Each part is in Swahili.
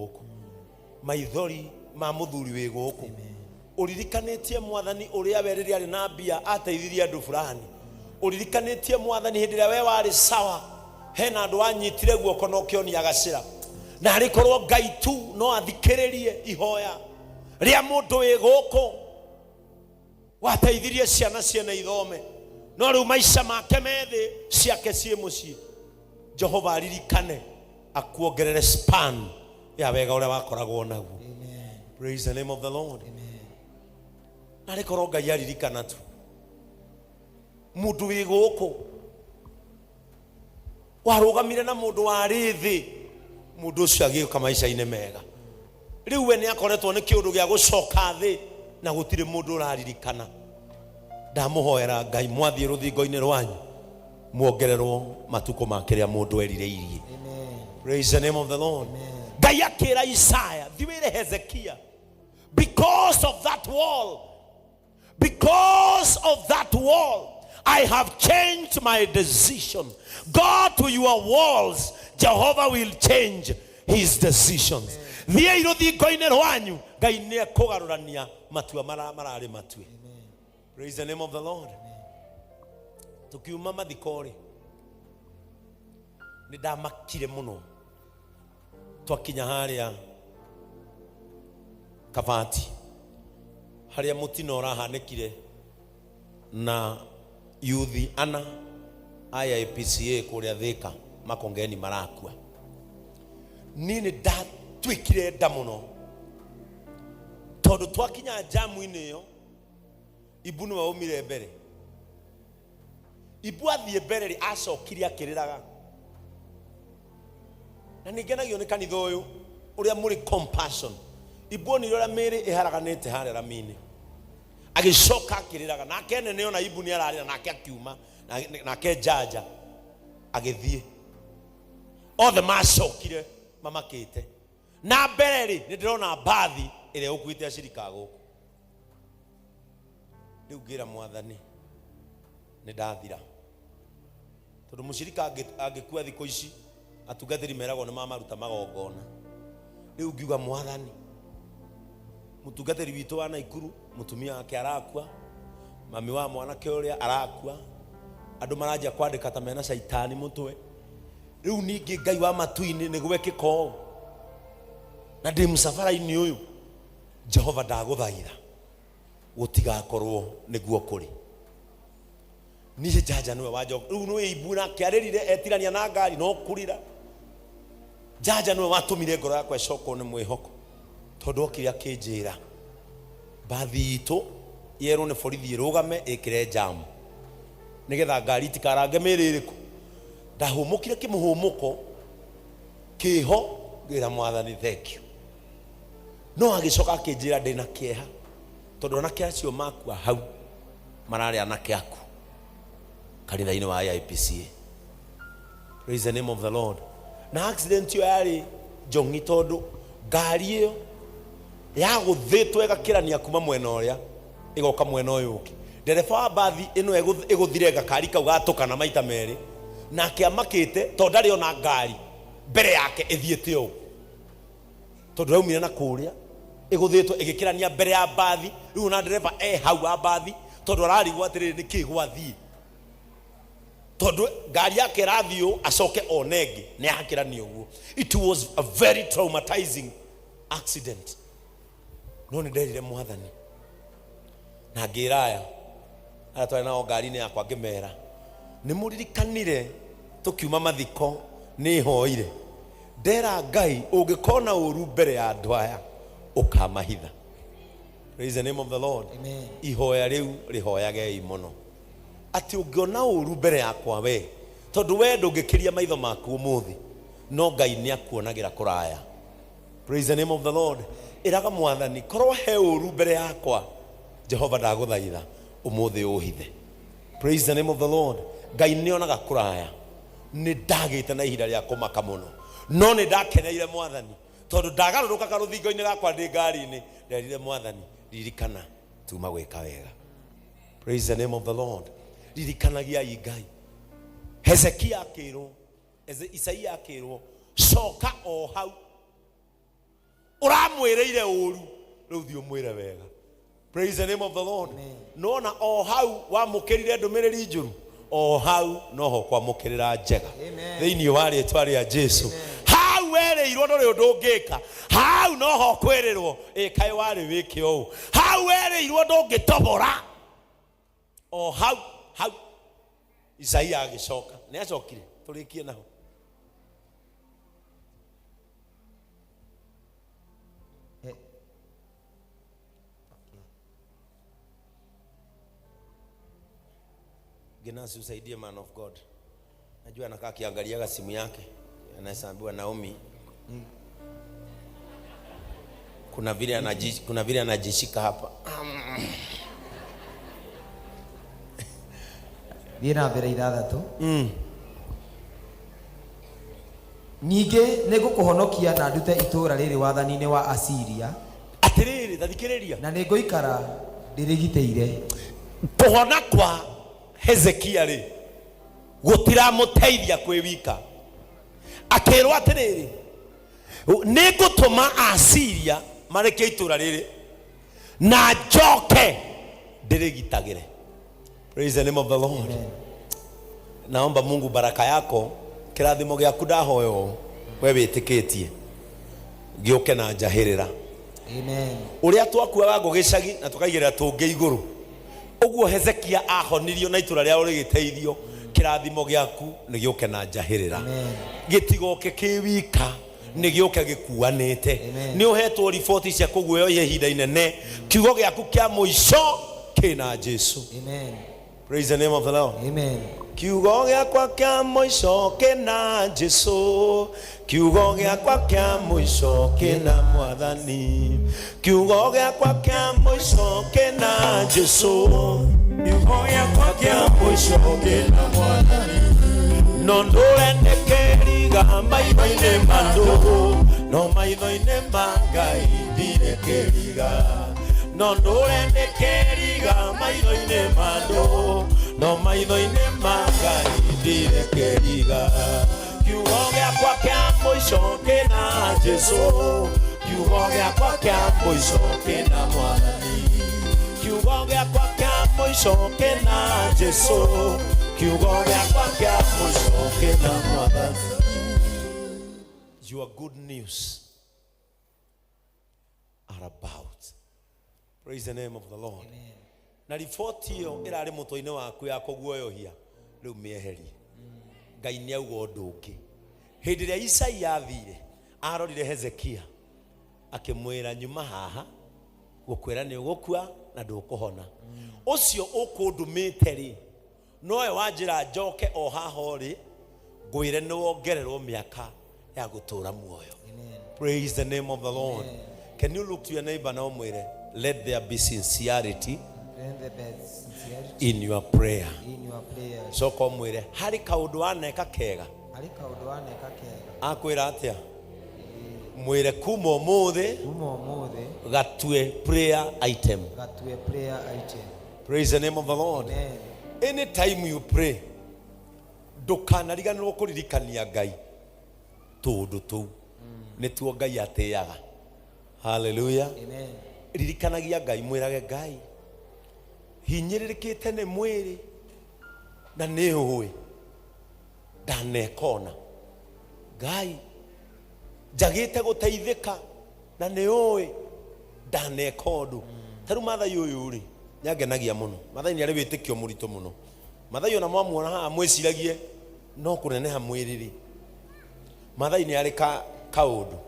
guku maithori ma muthuri wi guku uririkanitie mwathani uria we riria ari na mbia ateithirie andu fulani uririkanitie mwathani hindi ria we wari sawa hena andu anyitire guoko no kionia gacira na arikorwo Ngai tu no athikiririe ihoya ria mundu wi guku wateithirie ciana ciene ithome no riu maisha make methi ciake cie mucii Jehova aririkane akuongerere span ya wega uria wakoragwo naguo. Praise the name of the Lord. Arekorwo Ngai aririkana tu mundu wi guku warugamire na mundu wari thi mundu ucio agika maisha-ine mega riu we ni akoretwo ni kiundu gia gucoka thi na gutire mundu uraririkana ndamuhoera Ngai mwathie ruthingo-ini rwanyu muongererwo matuko makiria mundu erireirie. Praise the name of the Lord. Ngai akira Isaya thiwire Hezekia because of that wall I have changed my decision. Go to your walls, Jehovah will change his decisions. Thie iruthingo-ini rwanyu Ngai ni ekugarurania matua marari matue. Praise the name of the Lord. Tukiuma mathikori ni ndamakire muno twakinya haria Kabati haria mutino urahanikire na yuthi ana aya PCA kuria Thika makongeni marakua nini ndatwikire nda muno tondu twakinya Jamu-Īni yo ibu ni waumire mbere ibu athie mbere ri acokire akiriraga na ningenagio ni kanitha uyu uria muri compassion ibu ni uria miri iharaganite haria ramini agicoka akiriraga na kene ne ona ibu ni ararira na akiuma na ke jaja agithie othe macokire mamakite na mbere ri ni ndirona bathi iria ukuite acirika guku riu ngira mwathani ni ndathira tondu mucirika angikua thiko ici atungatiri meragwo ni mamaruta magongona riu ngiuga mwathani mutungatiri witu wa Naikuru mutumia wake arakua mami wa mwanake uria arakua andu marajia kwandika ta mena shaitani mutwe riu ningi Ngai wa matu-ini ni gwekiko na ndi musafara-ini uyu Jehova ndaguthaitha gutigakorwo niguo kuri ni jaja niwe wajo riu niwe ibuna kiaririre etirania na ngari no kurira jaja niwe watumire ngoro yakwa icoko ni mwihoko tondu okire akinjira bathi itu yero ni borithi irugame ikire jamu nigetha ngari itikarange miririku ndahumukire kimuhumuko kiho ngira mwathani thank you no agicoka akinjira ndina kieha tondu na kiacio makua hau marari anake aku kanitha-ini wa IPCA. Praise the name of the Lord. Na accident yo yari jongi tondu ngari iyo ya guthitwo igakirania kuma mwena uria igoka mwena uyu uki ndereba wa bathi ino iguthire gakari kau gatukana maita meri na kiamakite tondu ndari ona ngari mbere yake ithiete u tondu raumire na kuria iguthitwo igikirania mbere ya bathi riu na ndereba hau wa bathi tondu ararigwo atiriri ni kigwathi tondu ngari yake rathio acoke onenge ni akirania uguo. It was a very traumatizing accident. No ni nderire mwathani na ngiraya atwa na ngari-ini yakwa ngimera ni muririkanire tukiuma mathiko ni hoire ndera Ngai ungikona uru mbere ya andu aya ukamahitha. Praise the name of the Lord. Amen. Ihoya riu rihoyage muno ati ungiona uru mbere yakwa we tondu we ndungikiria maitho maku umuthi no Ngai ni akuonagira kuraya. Praise the name of the Lord. Iraga mwathani korwo he uru mbere yakwa Jehova ndaguthaitha umuthi uhithe. Praise the name of the Lord. Ngai ni onaga kuraya ni ndagite na ihinda ria kumaka muno no ni ndakeneire mwathani tondu ndagaruruka karuthingo-ini gakwa ndi ngari-ini nderire mwathani ririkana tuma gwika wega. Praise the name of the Lord. Ririkanagia Ngai. Hezekia akirwo Isaia akirwo coka o hau amwireire uru riu thio mwire wega. Praise the name of the Lord. No na o hau wa mukirire ndumiriri njuru o hau noho kwa mukirira njega thiini wa ritwa ria Jesu. Hau wereirwo nduri undu ungika, hau noho kwirirwo kai wari wiki o. Hau wereirwo ndungitobora o hau Isaia agicoka ni acokire turikie naho. Genasi usaidie man of God. Najua anakaa kiangalia simu yake. Anahesabiwa Naomi. Kuna vile anajishika hapa. Dina mbere ithathatu. Ninge nigukuhonokia na ndute itura riri wathani-ini wa Asiria. Atiriri ndathikiriria. Na ninguikara ndirigiteire. Kuhona kwa Hezekia ri gutira muteithia kwibika. Akirwa atiriri nigutuma Asiria mareke itura riri na njoke ndirigitagire. Praise the name of the Lord. Amen. Naomba Mungu baraka yako kirathimo giaku ndahoyo we witikitie gioke na njahirira. Amen. Uria twakuaga ngugicagi na tukaigirira tungi iguru uguo Hezekia ahonirio na itura ria urigiteithio kirathimo giaku ni gioke na njahirira. Gitigoke kiwika ni gioke gikuanite. Ni uhetwo riboti cia kuguoyo ihinda inene kiugo giaku kia muico kina Jesu. Amen. Praise the name of the Lord. Amen. Kiugo giakwa kia muico kina Jesu. Kiugo giakwa kia muico kina Mwathani. Kiugo giakwa kia muico kina Jesu. Kiugo giakwa kia muico kina Mwathani. No ndurendekeriga maitho-ini mandu, no maitho-ini mangai ndirekeriga. No ndurendekeriga maitho-ini mandu, no maitho-ini mangai ndirekeriga. Kiugo giakwa kia muico kina Jesu. Kiugo giakwa kia muico kina Mwathani. Kiugo giakwa kia muico kina Jesu. Kiugo giakwa kia muico kina Mwathani. Your good news are about. Praise the name of the Lord. Amen. Na riboti iyo irari muto-ini waku ya kuguoyohia riu mieherie. Ngai ni auga undu ungi. Hindi ria Isaia athire arorire Hezekia akimwira nyuma haha gukwira ni ugukua na ndukuhona. Ucio ukundumite ri noe wanjira njoke o haha ri ngwire ni wongererwo miaka ya gutura muoyo. Praise the name of the Lord. Amen. Can you look to your neighbor now mwire, let there be sincerity in your prayer. So ko mwire hari kaundu aneka kega. Akwira atia mwire kuma umuthi gatue prayer item. Praise the name of the Lord. Amen. Anytime you pray ndukanariganirwo kuririkania Ngai tundu tu nituo Ngai ateaga. Hallelujah. Amen. Ririkanagia Ngai mwirage Ngai hinyiririkite ni mwiri na ni uwi ndanekona Ngai njagite guteithika na ni uwi ndanekondu. Taru mathai uyu ri nyangenagia muno. Mathai ni ari witikio murito muno. Mathai ona mwamuona ha mwiciragie no kuneneha mwiriri. Mathai ni ari kaundu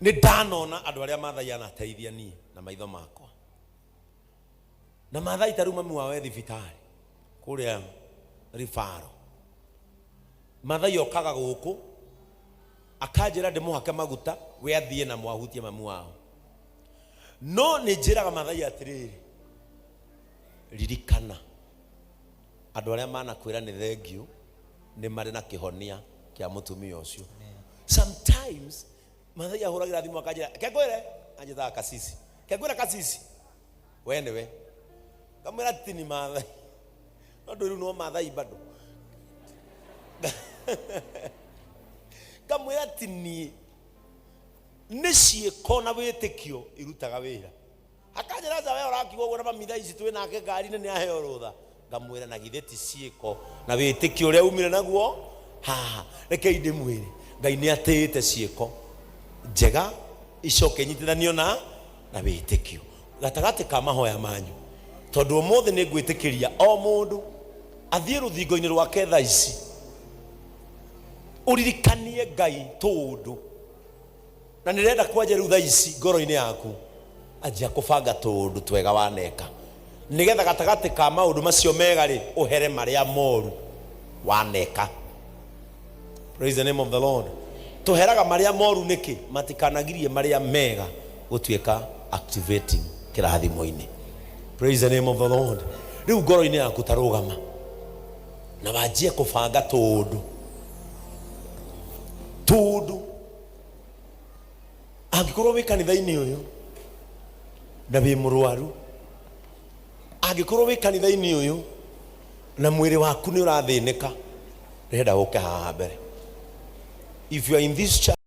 ni ndanona andu aria mathai anateithia ni na maitho makwa. Na mathai taru mami wawe thibitari kuria rifaro. Mathai okaga guku akanjira ndimuhake maguta we athie na mwahutie mami wao. No ni njiraga mathai atiriri ririkana andu aria manakwira ni thengio ni mari na kihonia kia mutumia ucio. Sometimes mathai ahuragira thimu akanjira kengwire anjitha kasisi kengwira kasisi wende we kamwira tini mathai no ndu no mathai bado kamwira tini nĩ ciĩko na wĩtĩkio irutaga wĩra. Akanjĩra nja we ũrakiuga ũguo na mamitha ici twĩ nake ngari-inĩ nĩ aheo rũtha, ngamwĩra na githĩ ti ciĩko na wĩtĩkio ũrĩa umire naguo haha. Rekei ndĩmwĩre Ngai nĩ atĩĩte ciĩko njega icoke inyitithanio na wĩtĩkio gatagatĩ ka mahoya manyu, tondũ ũmũthĩ nĩ ngwĩtĩkĩria o mũndũ athiĩ rũthingo-inĩ rwake thaa ici ũririkanie Ngai tũũndũ, na nĩrenda kwanja rĩu thaa ici ngoro-inĩ yaku anjia kũbanga tũũndũ twega waneka, nĩgetha gatagatĩ ka maũndũ macio mega rĩ ũhere marĩa moru waneka. Praise the name of the Lord. Tuheraga marĩa moru nĩkĩ? Matikanagirie marĩa mega gũtuĩka activating kĩrathimo-inĩ. Praise the name of the Lord. Rĩu ngoro-inĩ yaku tarũgama na wanjie kũbanga tũũndũ angĩkorwo wĩ kanitha-inĩ ũyũ na wĩ mũrwaru, angĩkorwo wĩ kanitha-inĩ ũyũ na mwĩrĩ waku nĩ ũrathĩnĩka, ndĩrenda ũke haha mbere. If you are in this church